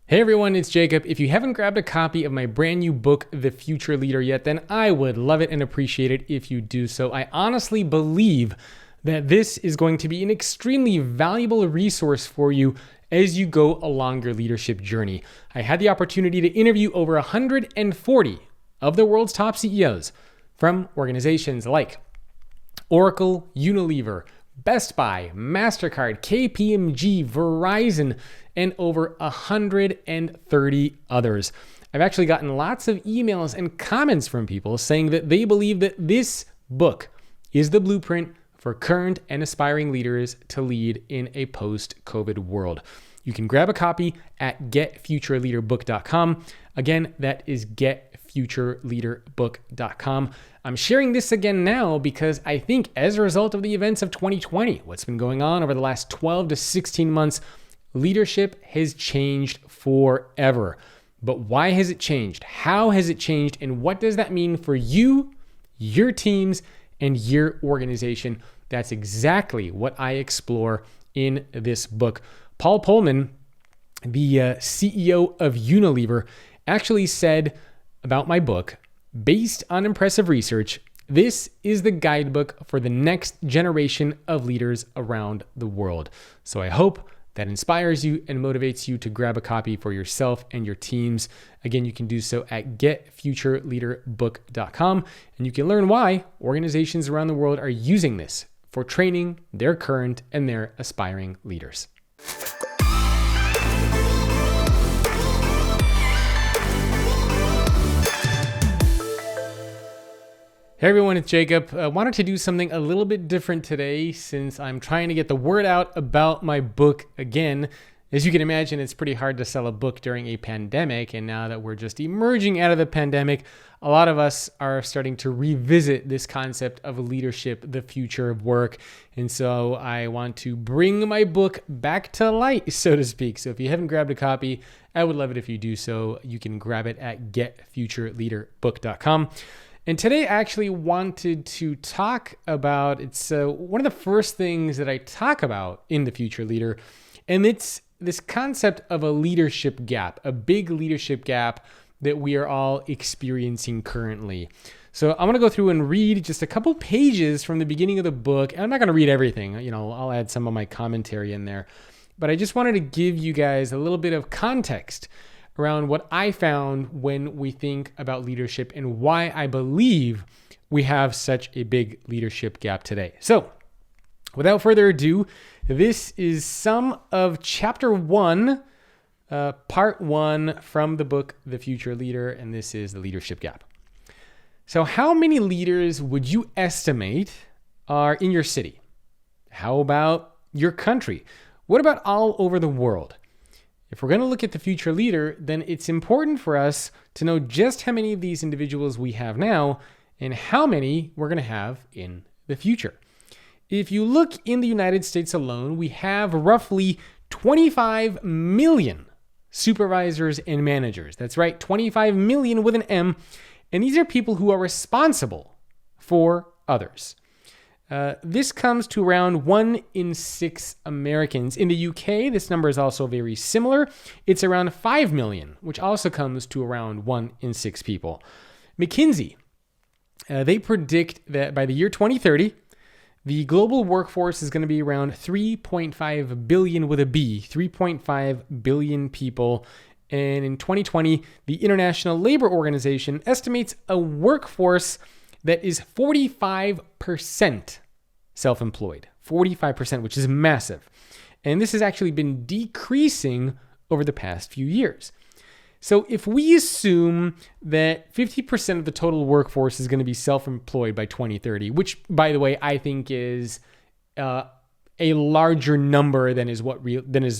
Hey everyone, it's Jacob. If you haven't grabbed a copy of my brand new book, The Future Leader, yet, then I would love it and appreciate it if you do so. I honestly believe that this is going to be an extremely valuable resource for you as you go along your leadership journey. I had the opportunity to interview over 140 of the world's top CEOs from organizations like Oracle, Unilever, Best Buy, MasterCard, KPMG, Verizon, and over 130 others. I've actually gotten lots of emails and comments from people saying that they believe that this book is the blueprint for current and aspiring leaders to lead in a post-COVID world. You can grab a copy at getfutureleaderbook.com. Again, that is getfutureleaderbook.com. I'm sharing this again now because I think as a result of the events of 2020, what's been going on over the last 12 to 16 months, leadership has changed forever. But why has it changed? How has it changed? And what does that mean for you, your teams, and your organization? That's exactly what I explore in this book. Paul Pullman, the CEO of Unilever, actually said about my book, based on impressive research, this is the guidebook for the next generation of leaders around the world. So I hope that inspires you and motivates you to grab a copy for yourself and your teams. Again, you can do so at getfutureleaderbook.com, and you can learn why organizations around the world are using this for training their current and their aspiring leaders. Hey everyone, it's Jacob. I wanted to do something a little bit different today since I'm trying to get the word out about my book again. As you can imagine, it's pretty hard to sell a book during a pandemic, and now that we're just emerging out of the pandemic, a lot of us are starting to revisit this concept of leadership, the future of work. And so I want to bring my book back to light, so to speak. So if you haven't grabbed a copy, I would love it if you do so. You can grab it at getfutureleaderbook.com. And today I actually wanted to talk about, it's one of the first things that I talk about in The Future Leader, and it's this concept of a leadership gap, a big leadership gap that we are all experiencing currently. So I'm going to go through and read just a couple pages from the beginning of the book, and I'm not going to read everything, I'll add some of my commentary in there, but I just wanted to give you guys a little bit of context around what I found when we think about leadership and why I believe we have such a big leadership gap today. So without further ado, this is some of chapter 1, part 1 from the book, The Future Leader, and this is the leadership gap. So how many leaders would you estimate are in your city? How about your country? What about all over the world? If we're going to look at the future leader, then it's important for us to know just how many of these individuals we have now and how many we're going to have in the future. If you look in the United States alone, we have roughly 25 million supervisors and managers. That's right, 25 million with an M. And these are people who are responsible for others. This comes to around 1 in 6 Americans. In the UK, this number is also very similar. It's around 5 million, which also comes to around 1 in 6 people. McKinsey, they predict that by the year 2030, the global workforce is going to be around 3.5 billion with a B, 3.5 billion people. And in 2020, the International Labor Organization estimates a workforce that is 45% self-employed, 45%, which is massive. And this has actually been decreasing over the past few years. So if we assume that 50% of the total workforce is going to be self-employed by 2030, which, by the way, I think is a larger number than is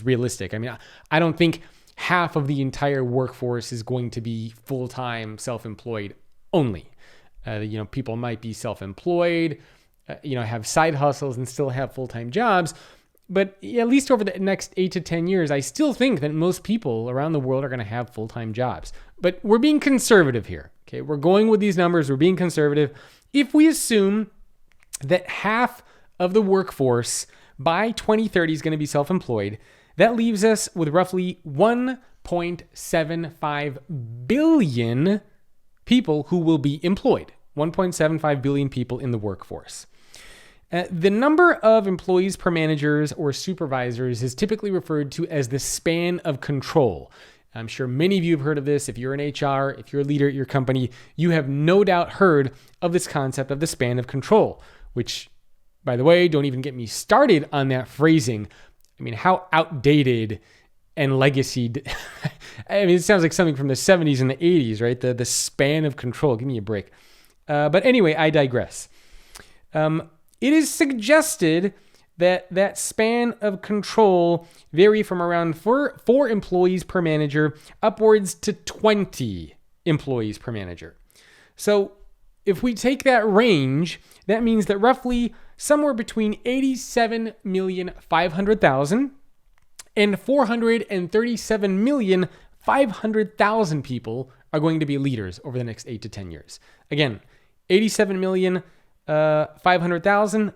realistic. I mean, I don't think half of the entire workforce is going to be full-time self-employed only. People might be self-employed, have side hustles and still have full-time jobs. But at least over the next 8 to 10 years, I still think that most people around the world are going to have full-time jobs. But we're being conservative here. Okay, we're going with these numbers. We're being conservative. If we assume that half of the workforce by 2030 is going to be self-employed, that leaves us with roughly 1.75 billion people who will be employed. 1.75 billion people in the workforce. The number of employees per managers or supervisors is typically referred to as the span of control. I'm sure many of you have heard of this. If you're in HR, if you're a leader at your company, you have no doubt heard of this concept of the span of control, which, by the way, don't even get me started on that phrasing. I mean, how outdated and legacy. I mean, it sounds like something from the 70s and the 80s, right? The span of control. Give me a break. But anyway, I digress. It is suggested that span of control vary from around four employees per manager upwards to 20 employees per manager. So if we take that range, that means that roughly somewhere between 87,500,000 and 437,500,000 people are going to be leaders over the next 8 to 10 years. Again, 87,500,000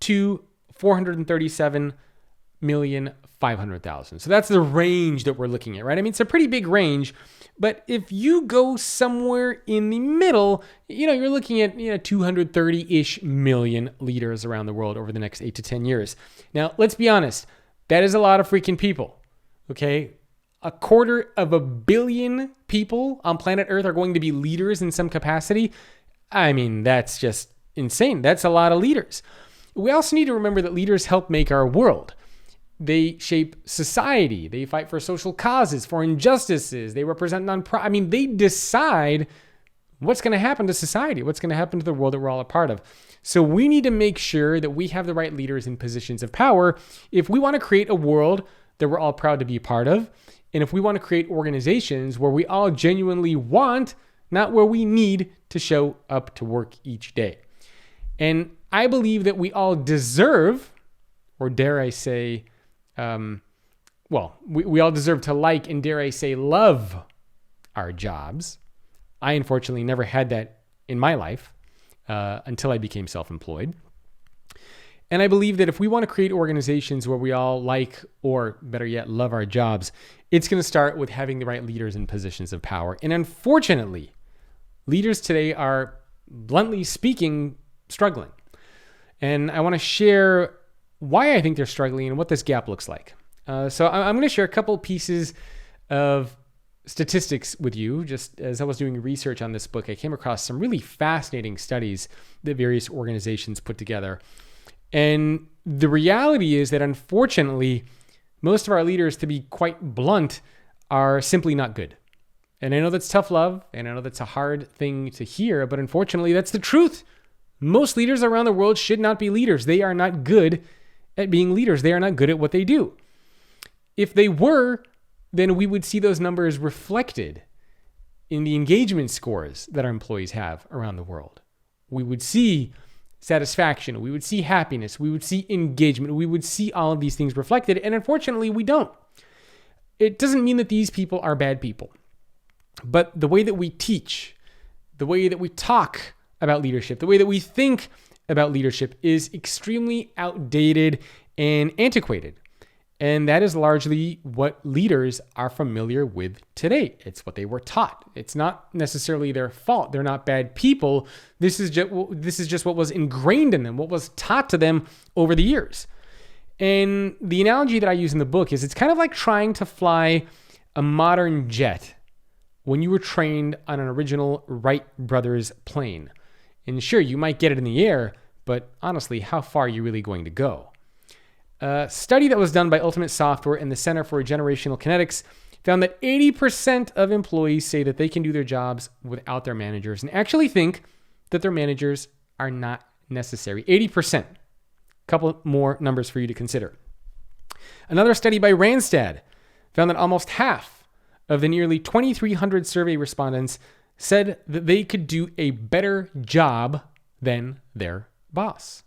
to 437,500,000. So that's the range that we're looking at, right? I mean, it's a pretty big range, but if you go somewhere in the middle, you're looking at 230-ish million leaders around the world over the next 8 to 10 years. Now, let's be honest, that is a lot of freaking people, okay? 250 million people on planet Earth are going to be leaders in some capacity. I mean, that's just insane. That's a lot of leaders. We also need to remember that leaders help make our world. They shape society. They fight for social causes, for injustices. They represent they decide what's going to happen to society, what's going to happen to the world that we're all a part of. So we need to make sure that we have the right leaders in positions of power if we want to create a world that we're all proud to be a part of, and if we want to create organizations where we all genuinely want, not where we need to show up to work each day. And I believe that we all deserve, or dare I say, we all deserve to like and dare I say love our jobs. I unfortunately never had that in my life until I became self-employed. And I believe that if we want to create organizations where we all like, or better yet, love our jobs, it's going to start with having the right leaders in positions of power. And unfortunately, leaders today are, bluntly speaking, struggling. And I want to share why I think they're struggling and what this gap looks like. So I'm going to share a couple pieces of statistics with you. Just as I was doing research on this book, I came across some really fascinating studies that various organizations put together. And the reality is that unfortunately, most of our leaders, to be quite blunt, are simply not good. And I know that's tough love, and I know that's a hard thing to hear, but unfortunately, that's the truth. Most leaders around the world should not be leaders. They are not good at being leaders. They are not good at what they do. If they were, then we would see those numbers reflected in the engagement scores that our employees have around the world. We would see satisfaction. We would see happiness. We would see engagement. We would see all of these things reflected. And unfortunately, we don't. It doesn't mean that these people are bad people. But the way that we teach, the way that we talk about leadership, the way that we think about leadership is extremely outdated and antiquated. And that is largely what leaders are familiar with today. It's what they were taught. It's not necessarily their fault. They're not bad people. This is just what was ingrained in them, what was taught to them over the years. And the analogy that I use in the book is it's kind of like trying to fly a modern jet when you were trained on an original Wright Brothers plane. And sure, you might get it in the air, but honestly, how far are you really going to go? A study that was done by Ultimate Software and the Center for Generational Kinetics found that 80% of employees say that they can do their jobs without their managers and actually think that their managers are not necessary. 80%. A couple more numbers for you to consider. Another study by Randstad found that almost half of the nearly 2,300 survey respondents said that they could do a better job than their boss.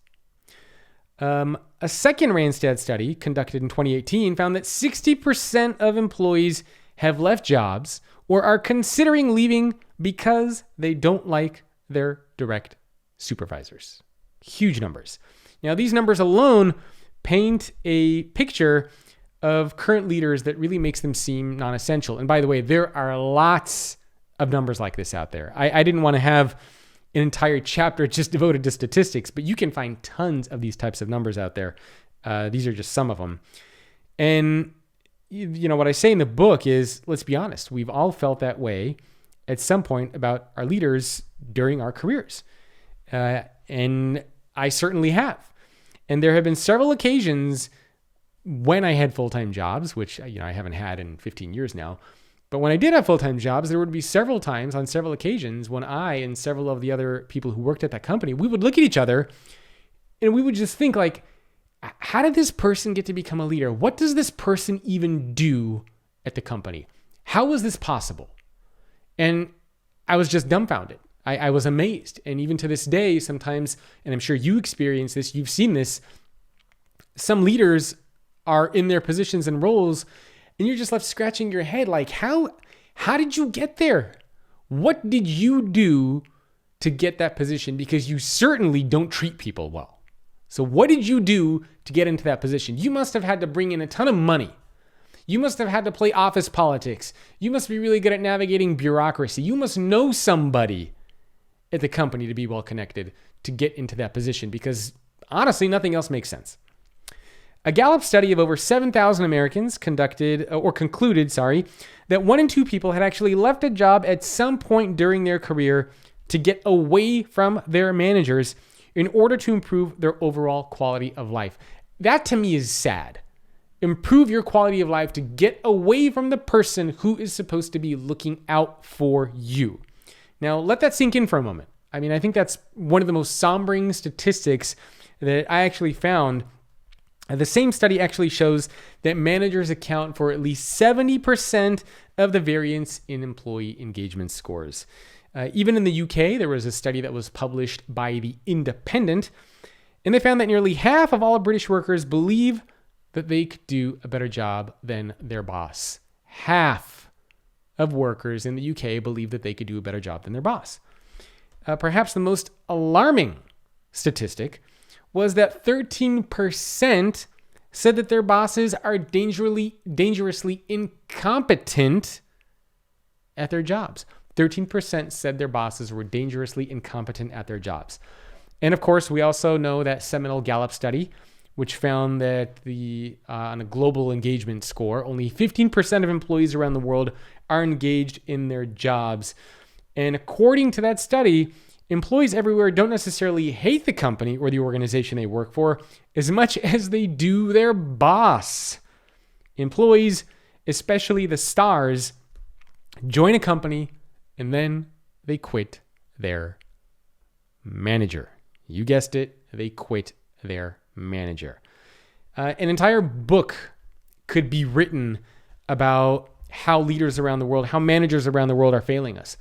A second Randstad study conducted in 2018 found that 60% of employees have left jobs or are considering leaving because they don't like their direct supervisors. Huge numbers. Now, these numbers alone paint a picture of current leaders that really makes them seem non-essential. And by the way, there are lots of numbers like this out there. I didn't want to have an entire chapter just devoted to statistics, but you can find tons of these types of numbers out there. These are just some of them. And what I say in the book is, let's be honest, we've all felt that way at some point about our leaders during our careers. And I certainly have. And there have been several occasions when I had full-time jobs, which I haven't had in 15 years now. But when I did have full-time jobs, there would be several times on several occasions when I and several of the other people who worked at that company, we would look at each other and we would just think like, how did this person get to become a leader? What does this person even do at the company? How was this possible? And I was just dumbfounded. I was amazed. And even to this day, sometimes, and I'm sure you experience this, you've seen this, some leaders are in their positions and roles and you're just left scratching your head like, how did you get there? What did you do to get that position? Because you certainly don't treat people well. So what did you do to get into that position? You must have had to bring in a ton of money. You must have had to play office politics. You must be really good at navigating bureaucracy. You must know somebody at the company to be well connected to get into that position, because honestly, nothing else makes sense. A Gallup study of over 7,000 Americans concluded that 1 in 2 people had actually left a job at some point during their career to get away from their managers in order to improve their overall quality of life. That to me is sad. Improve your quality of life to get away from the person who is supposed to be looking out for you. Now, let that sink in for a moment. I mean, I think that's one of the most sombering statistics that I actually found. The same study actually shows that managers account for at least 70% of the variance in employee engagement scores. Even in the UK, there was a study that was published by The Independent, and they found that nearly half of all British workers believe that they could do a better job than their boss. Half of workers in the UK believe that they could do a better job than their boss. Perhaps the most alarming statistic was that 13% said that their bosses are dangerously incompetent at their jobs. 13% said their bosses were dangerously incompetent at their jobs. And of course, we also know that seminal Gallup study, which found that on a global engagement score, only 15% of employees around the world are engaged in their jobs. And according to that study, employees everywhere don't necessarily hate the company or the organization they work for as much as they do their boss. Employees, especially the stars, join a company and then they quit their manager. You guessed it, they quit their manager. An entire book could be written about how leaders around the world, how managers around the world are failing us.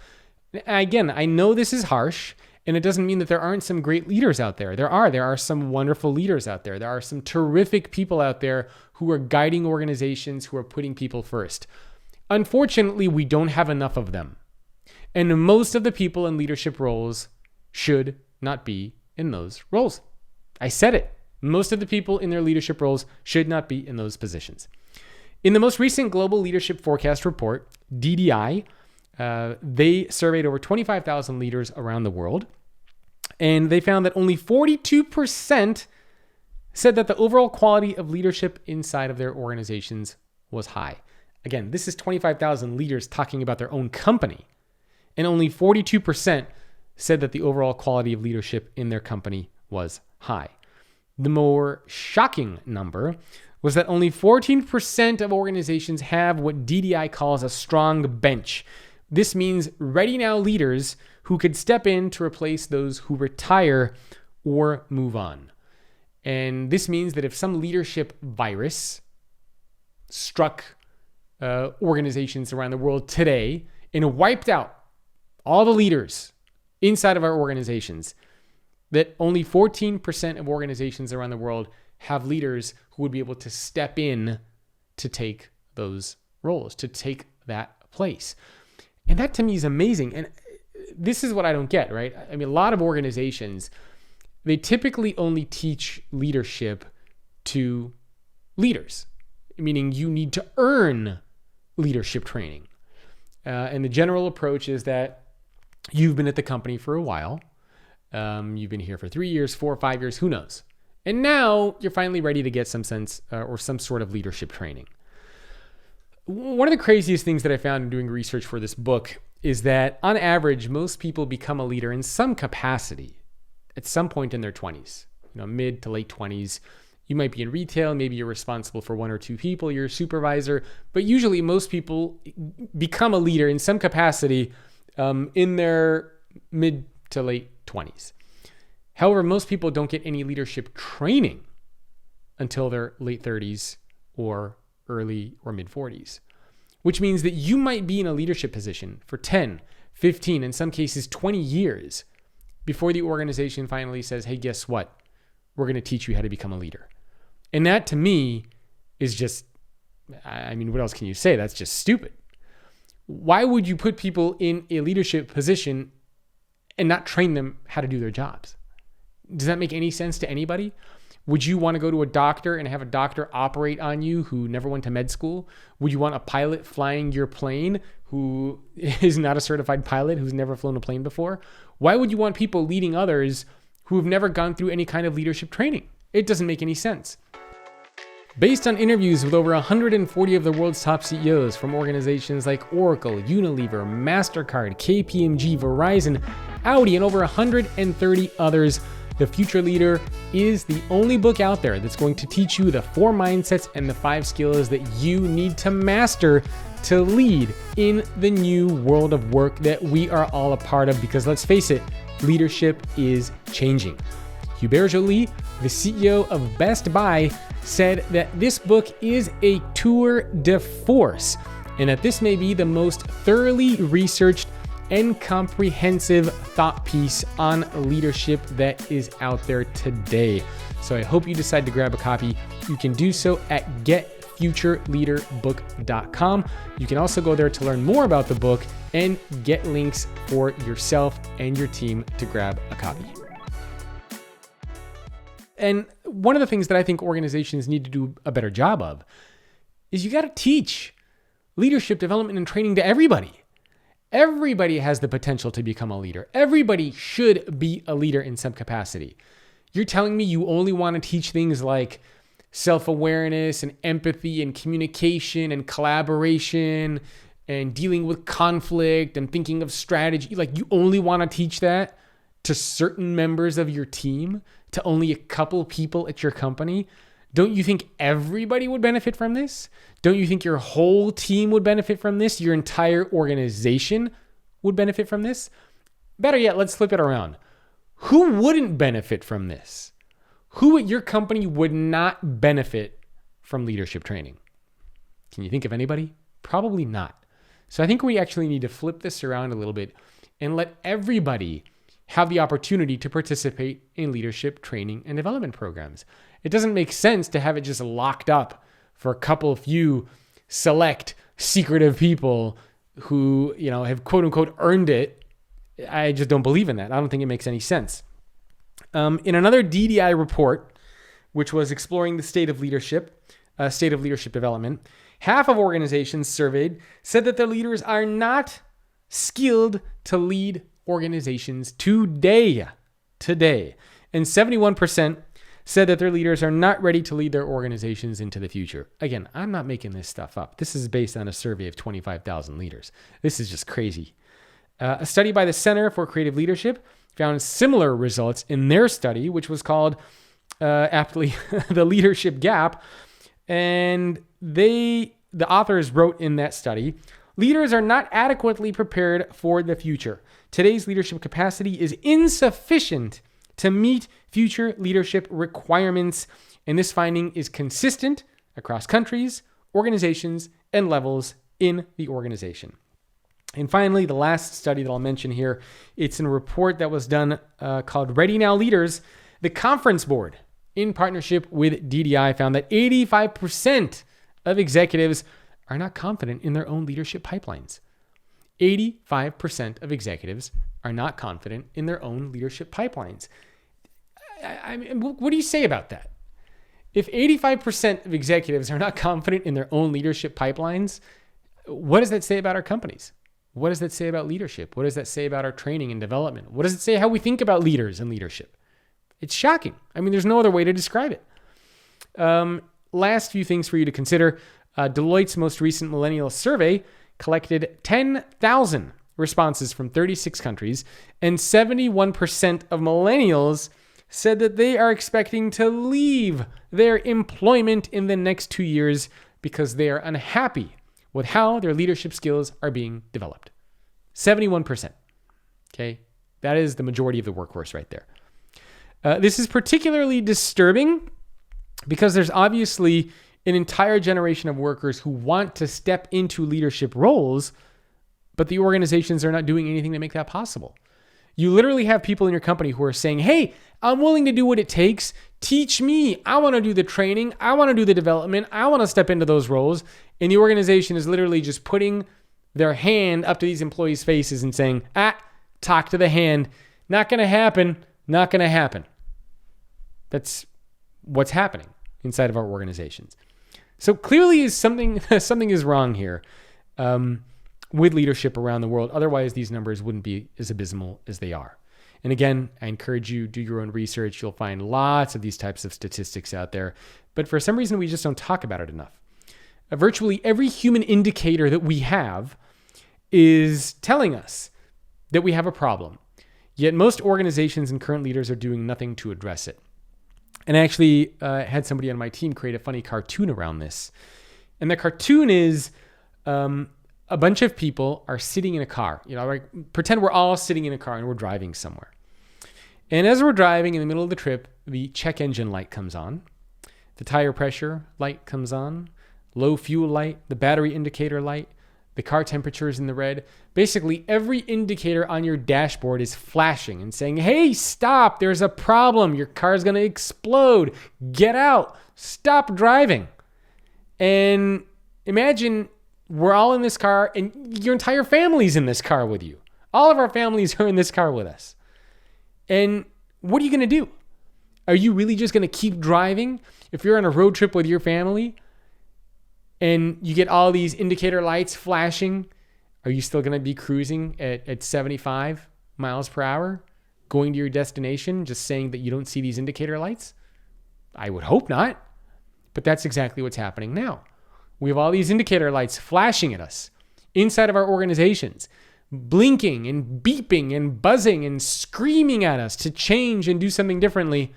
Again, I know this is harsh, and it doesn't mean that there aren't some great leaders out there. There are some wonderful leaders out there. There are some terrific people out there who are guiding organizations, who are putting people first. Unfortunately, we don't have enough of them. And most of the people in leadership roles should not be in those roles. I said it. Most of the people in their leadership roles should not be in those positions. In the most recent Global Leadership Forecast report, DDI, they surveyed over 25,000 leaders around the world, and they found that only 42% said that the overall quality of leadership inside of their organizations was high. Again, this is 25,000 leaders talking about their own company, and only 42% said that the overall quality of leadership in their company was high. The more shocking number was that only 14% of organizations have what DDI calls a strong bench. This means ready now leaders who could step in to replace those who retire or move on. And this means that if some leadership virus struck organizations around the world today and wiped out all the leaders inside of our organizations, that only 14% of organizations around the world have leaders who would be able to step in to take those roles, to take that place. And that to me is amazing. And this is what I don't get, right? I mean, a lot of organizations, they typically only teach leadership to leaders. meaning you need to earn leadership training. And the general approach is that you've been at the company for a while. You've been here for 3 years, 4 or 5 years, who knows? And now you're finally ready to get some sense or some sort of leadership training. One of the craziest things that I found in doing research for this book is that on average, most people become a leader in some capacity at some point in their 20s, mid to late 20s. You might be in retail, maybe you're responsible for 1 or 2 people, you're a supervisor, but usually most people become a leader in some capacity in their mid to late 20s. However, most people don't get any leadership training until their late 30s or early or mid 40s, which means that you might be in a leadership position for 10, 15, in some cases 20 years before the organization finally says, hey, guess what? We're going to teach you how to become a leader. And that to me is just, what else can you say? That's just stupid. Why would you put people in a leadership position and not train them how to do their jobs? Does that make any sense to anybody? Would you want to go to a doctor and have a doctor operate on you who never went to med school? Would you want a pilot flying your plane who is not a certified pilot, who's never flown a plane before? Why would you want people leading others who have never gone through any kind of leadership training? It doesn't make any sense. Based on interviews with over 140 of the world's top CEOs from organizations like Oracle, Unilever, MasterCard, KPMG, Verizon, Audi, and over 130 others, The Future Leader is the only book out there that's going to teach you the 4 mindsets and the 5 skills that you need to master to lead in the new world of work that we are all a part of, because let's face it, leadership is changing. Hubert Joly, the CEO of Best Buy, said that this book is a tour de force and that this may be the most thoroughly researched and comprehensive thought piece on leadership that is out there today. So I hope you decide to grab a copy. You can do so at getfutureleaderbook.com. You can also go there to learn more about the book and get links for yourself and your team to grab a copy. And one of the things that I think organizations need to do a better job of is you got to teach leadership development and training to everybody. Everybody has the potential to become a leader. Everybody should be a leader in some capacity. You're telling me you only want to teach things like self-awareness and empathy and communication and collaboration and dealing with conflict and thinking of strategy. Like, you only want to teach that to certain members of your team, to only a couple people at your company? Don't you think everybody would benefit from this? Don't you think your whole team would benefit from this? Your entire organization would benefit from this? Better yet, let's flip it around. Who wouldn't benefit from this? Who at your company would not benefit from leadership training? Can you think of anybody? Probably not. So I think we actually need to flip this around a little bit and let everybody have the opportunity to participate in leadership training and development programs. It doesn't make sense to have it just locked up for a couple few select secretive people who, have quote unquote earned it. I just don't believe in that. I don't think it makes any sense. In another DDI report, which was exploring the state of leadership development, half of organizations surveyed said that their leaders are not skilled to lead organizations today. And 71% said that their leaders are not ready to lead their organizations into the future. Again, I'm not making this stuff up. This is based on a survey of 25,000 leaders. This is just crazy. A study by the Center for Creative Leadership found similar results in their study, which was called, aptly, The Leadership Gap. And the authors wrote in that study, leaders are not adequately prepared for the future. Today's leadership capacity is insufficient to meet future leadership requirements, and this finding is consistent across countries, organizations, and levels in the organization. And finally, the last study that I'll mention here, it's in a report that was done called Ready Now Leaders. The Conference Board, in partnership with DDI, found that 85% of executives are not confident in their own leadership pipelines. 85% of executives are not confident in their own leadership pipelines. I mean, what do you say about that? If 85% of executives are not confident in their own leadership pipelines, what does that say about our companies? What does that say about leadership? What does that say about our training and development? What does it say how we think about leaders and leadership? It's shocking. I mean, there's no other way to describe it. Last few things for you to consider. Deloitte's most recent millennial survey collected 10,000 responses from 36 countries, and 71% of millennials said that they are expecting to leave their employment in the next 2 years because they are unhappy with how their leadership skills are being developed. 71%. Okay, that is the majority of the workforce right there. This is particularly disturbing because there's obviously an entire generation of workers who want to step into leadership roles, but the organizations are not doing anything to make that possible. You literally have people in your company who are saying, hey, I'm willing to do what it takes. Teach me. I want to do the training. I want to do the development. I want to step into those roles. And the organization is literally just putting their hand up to these employees' faces and saying, talk to the hand. Not going to happen. Not going to happen. That's what's happening inside of our organizations. So clearly something is wrong here with leadership around the world. Otherwise, these numbers wouldn't be as abysmal as they are. And again, I encourage you, do your own research. You'll find lots of these types of statistics out there. But for some reason, we just don't talk about it enough. Virtually every human indicator that we have is telling us that we have a problem. Yet most organizations and current leaders are doing nothing to address it. And I actually had somebody on my team create a funny cartoon around this. And the cartoon is a bunch of people are sitting in a car. Like pretend we're all sitting in a car and we're driving somewhere. And as we're driving in the middle of the trip, the check engine light comes on. The tire pressure light comes on. Low fuel light, the battery indicator light, the car temperature is in the red. Basically, every indicator on your dashboard is flashing and saying, hey, stop, there's a problem. Your car's going to explode. Get out. Stop driving. And imagine we're all in this car and your entire family's in this car with you. All of our families are in this car with us. And what are you going to do? Are you really just going to keep driving? If you're on a road trip with your family and you get all these indicator lights flashing, are you still going to be cruising at 75 miles per hour, going to your destination, just saying that you don't see these indicator lights? I would hope not. But that's exactly what's happening now. We have all these indicator lights flashing at us inside of our organizations, blinking and beeping and buzzing and screaming at us to change and do something differently.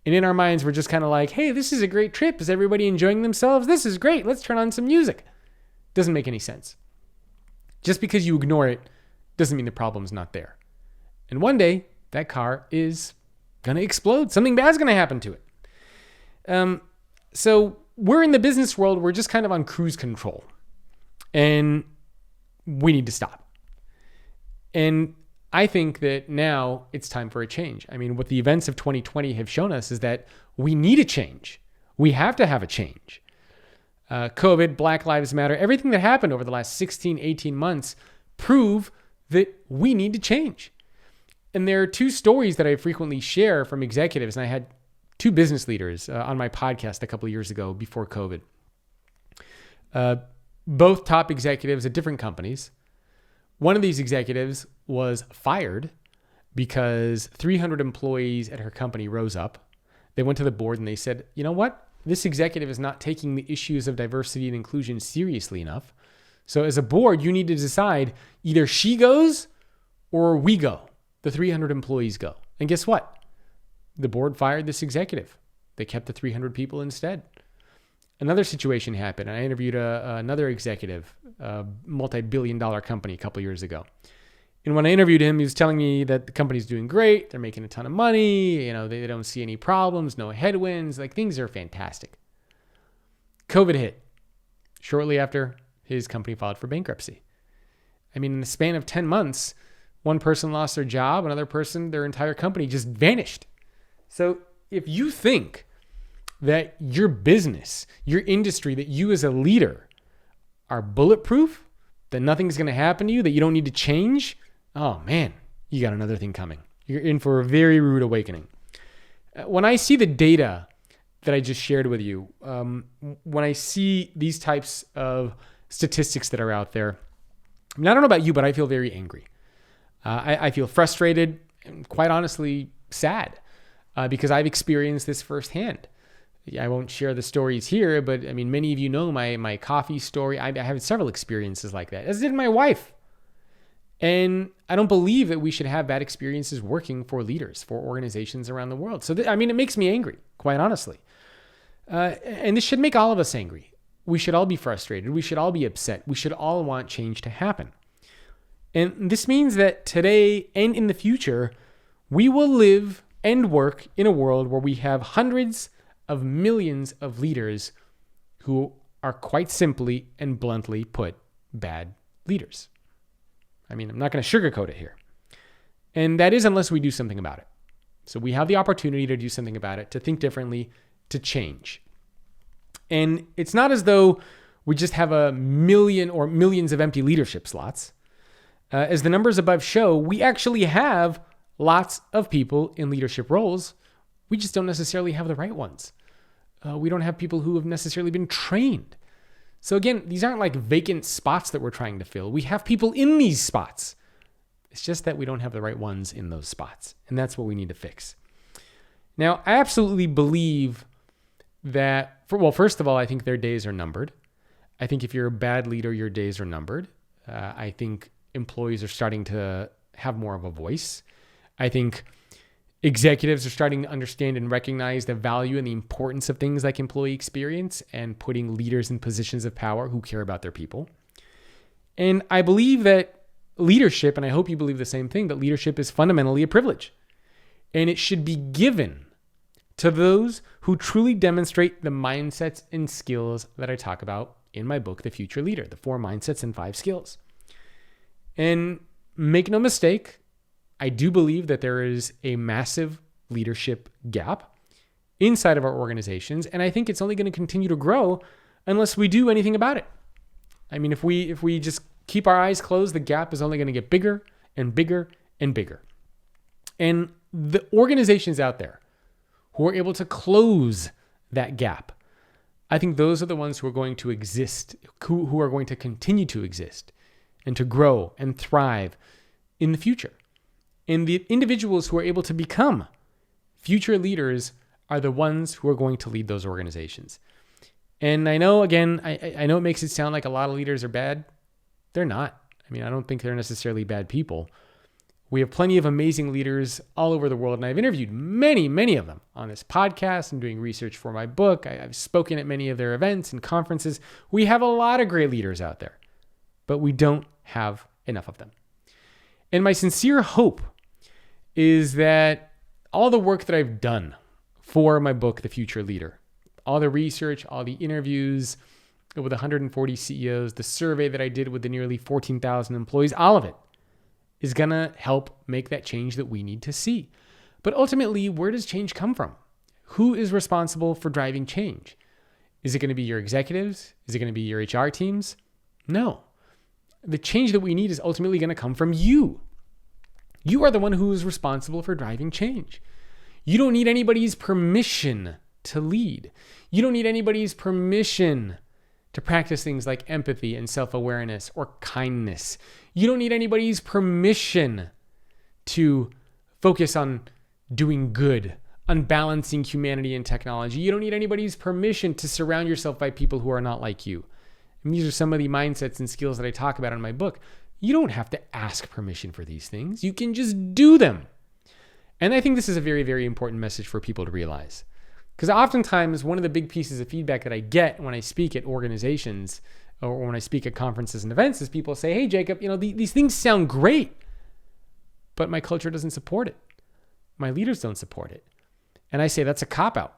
And in our minds, we're just kind of like, hey, this is a great trip. Is everybody enjoying themselves? This is great. Let's turn on some music. Doesn't make any sense. Just because you ignore it doesn't mean the problem's not there. And one day, that car is going to explode. Something bad's going to happen to it. So we're in the business world. We're just kind of on cruise control. And we need to stop. And I think that now it's time for a change. I mean, what the events of 2020 have shown us is that we need a change. We have to have a change. COVID, Black Lives Matter, everything that happened over the last 16, 18 months prove that we need to change. And there are two stories that I frequently share from executives. And I had two business leaders on my podcast a couple of years ago before COVID. Both top executives at different companies. One of these executives was fired because 300 employees at her company rose up. They went to the board and they said, you know what? This executive is not taking the issues of diversity and inclusion seriously enough. So as a board, you need to decide either she goes or we go. The 300 employees go. And guess what? The board fired this executive. They kept the 300 people instead. Another situation happened. I interviewed another executive, a multi-billion-dollar company a couple years ago. And when I interviewed him, he was telling me that the company's doing great. They're making a ton of money. They don't see any problems, no headwinds. Like, things are fantastic. COVID hit. Shortly after, his company filed for bankruptcy. I mean, in the span of 10 months, one person lost their job, another person, their entire company just vanished. So if you think that your business, your industry, that you as a leader are bulletproof, that nothing's going to happen to you, that you don't need to change, oh man, you got another thing coming. You're in for a very rude awakening. When I see the data that I just shared with you. When I see these types of statistics that are out there, I mean, I don't know about you, but I feel very angry. I feel frustrated and quite honestly sad because I've experienced this firsthand. I won't share the stories here, but I mean, many of you know my coffee story. I have several experiences like that, as did my wife. And I don't believe that we should have bad experiences working for leaders, for organizations around the world. So, it makes me angry, quite honestly. And this should make all of us angry. We should all be frustrated. We should all be upset. We should all want change to happen. And this means that today and in the future, we will live and work in a world where we have hundreds of millions of leaders who are quite simply and bluntly put bad leaders. I mean, I'm not going to sugarcoat it here. And that is unless we do something about it. So we have the opportunity to do something about it, to think differently, to change. And it's not as though we just have a million or millions of empty leadership slots. As the numbers above show, we actually have lots of people in leadership roles. We just don't necessarily have the right ones. We don't have people who have necessarily been trained. So again, these aren't like vacant spots that we're trying to fill. We have people in these spots. It's just that we don't have the right ones in those spots. And that's what we need to fix. Now, I absolutely believe that, first of all, I think their days are numbered. I think if you're a bad leader, your days are numbered. I think employees are starting to have more of a voice. I think executives are starting to understand and recognize the value and the importance of things like employee experience and putting leaders in positions of power who care about their people. And I believe that leadership, and I hope you believe the same thing, that leadership is fundamentally a privilege. And it should be given to those who truly demonstrate the mindsets and skills that I talk about in my book, The Future Leader, the 4 mindsets and 5 skills. And make no mistake, I do believe that there is a massive leadership gap inside of our organizations. And I think it's only going to continue to grow unless we do anything about it. I mean, if we just keep our eyes closed, the gap is only going to get bigger and bigger and bigger. And the organizations out there who are able to close that gap, I think those are the ones who are going to exist, who are going to continue to exist and to grow and thrive in the future. And the individuals who are able to become future leaders are the ones who are going to lead those organizations. And I know, again, I know it makes it sound like a lot of leaders are bad. They're not. I mean, I don't think they're necessarily bad people. We have plenty of amazing leaders all over the world, and I've interviewed many, many of them on this podcast and doing research for my book. I've spoken at many of their events and conferences. We have a lot of great leaders out there, but we don't have enough of them. And my sincere hope is that all the work that I've done for my book, The Future Leader, all the research, all the interviews with 140 CEOs, the survey that I did with the nearly 14,000 employees, all of it is going to help make that change that we need to see. But ultimately, where does change come from? Who is responsible for driving change? Is it going to be your executives? Is it going to be your HR teams? No. The change that we need is ultimately going to come from you. You are the one who is responsible for driving change. You don't need anybody's permission to lead. You don't need anybody's permission to practice things like empathy and self-awareness or kindness. You don't need anybody's permission to focus on doing good, on balancing humanity and technology. You don't need anybody's permission to surround yourself by people who are not like you. And these are some of the mindsets and skills that I talk about in my book. You don't have to ask permission for these things. You can just do them. And I think this is a very, very important message for people to realize. Because oftentimes, one of the big pieces of feedback that I get when I speak at organizations or when I speak at conferences and events is people say, hey, Jacob, these things sound great, but my culture doesn't support it. My leaders don't support it. And I say, that's a cop-out.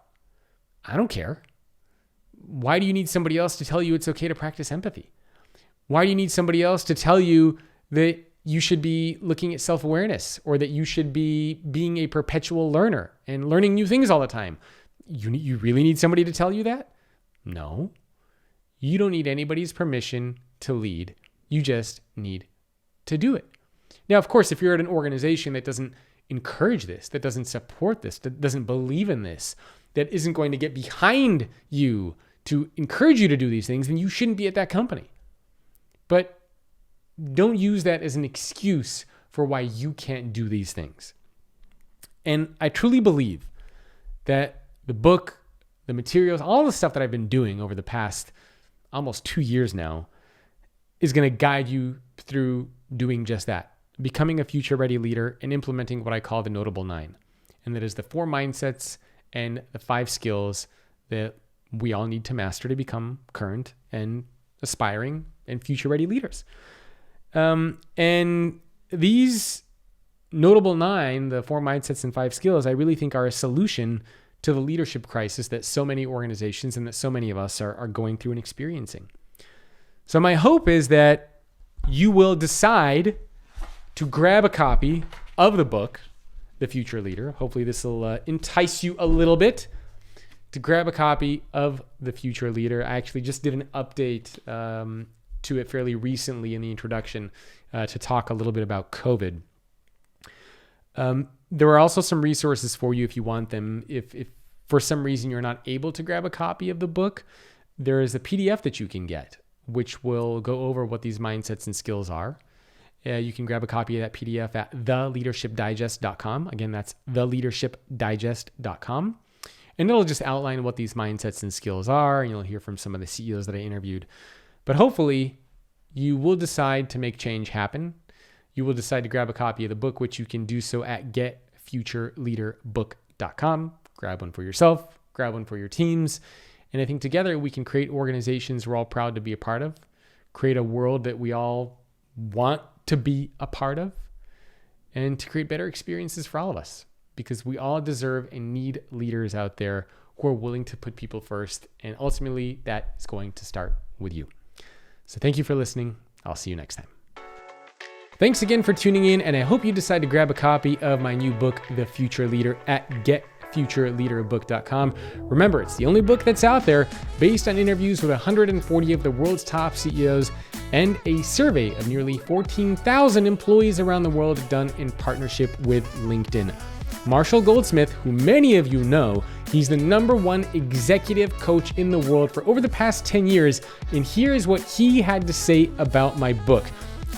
I don't care. Why do you need somebody else to tell you it's okay to practice empathy? Why do you need somebody else to tell you that you should be looking at self-awareness or that you should be being a perpetual learner and learning new things all the time? You really need somebody to tell you that? No. You don't need anybody's permission to lead. You just need to do it. Now, of course, if you're at an organization that doesn't encourage this, that doesn't support this, that doesn't believe in this, that isn't going to get behind you to encourage you to do these things, then you shouldn't be at that company. But don't use that as an excuse for why you can't do these things. And I truly believe that the book, the materials, all the stuff that I've been doing over the past almost 2 years now is going to guide you through doing just that, becoming a future-ready leader and implementing what I call the Notable 9. And that is the 4 mindsets and the 5 skills that we all need to master to become current and aspiring and future-ready leaders. And these Notable 9, the 4 mindsets and 5 skills, I really think are a solution to the leadership crisis that so many organizations and that so many of us are going through and experiencing. So my hope is that you will decide to grab a copy of the book, The Future Leader. Hopefully this will entice you a little bit to grab a copy of The Future Leader. I actually just did an update to it fairly recently in the introduction to talk a little bit about COVID. There are also some resources for you if you want them. If for some reason you're not able to grab a copy of the book, there is a PDF that you can get, which will go over what these mindsets and skills are. You can grab a copy of that PDF at theleadershipdigest.com. Again, that's theleadershipdigest.com. And it'll just outline what these mindsets and skills are, and you'll hear from some of the CEOs that I interviewed. But hopefully, you will decide to make change happen. You will decide to grab a copy of the book, which you can do so at getfutureleaderbook.com. Grab one for yourself, grab one for your teams. And I think together we can create organizations we're all proud to be a part of, create a world that we all want to be a part of, and to create better experiences for all of us, because we all deserve and need leaders out there who are willing to put people first. And ultimately, that is going to start with you. So thank you for listening. I'll see you next time. Thanks again for tuning in, and I hope you decide to grab a copy of my new book, The Future Leader, at getfutureleaderbook.com. Remember, it's the only book that's out there based on interviews with 140 of the world's top CEOs and a survey of nearly 14,000 employees around the world done in partnership with LinkedIn. Marshall Goldsmith, who many of you know, he's the #1 executive coach in the world for over the past 10 years, and here's what he had to say about my book.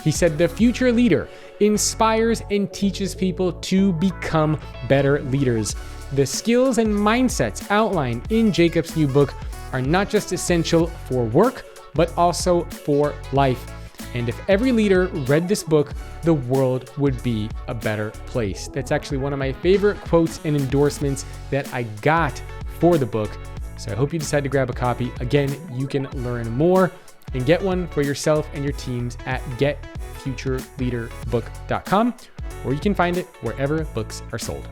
He said, "The Future Leader inspires and teaches people to become better leaders. The skills and mindsets outlined in Jacob's new book are not just essential for work, but also for life. And if every leader read this book, the world would be a better place." That's actually one of my favorite quotes and endorsements that I got for the book. So I hope you decide to grab a copy. Again, you can learn more and get one for yourself and your teams at getfutureleaderbook.com, or you can find it wherever books are sold.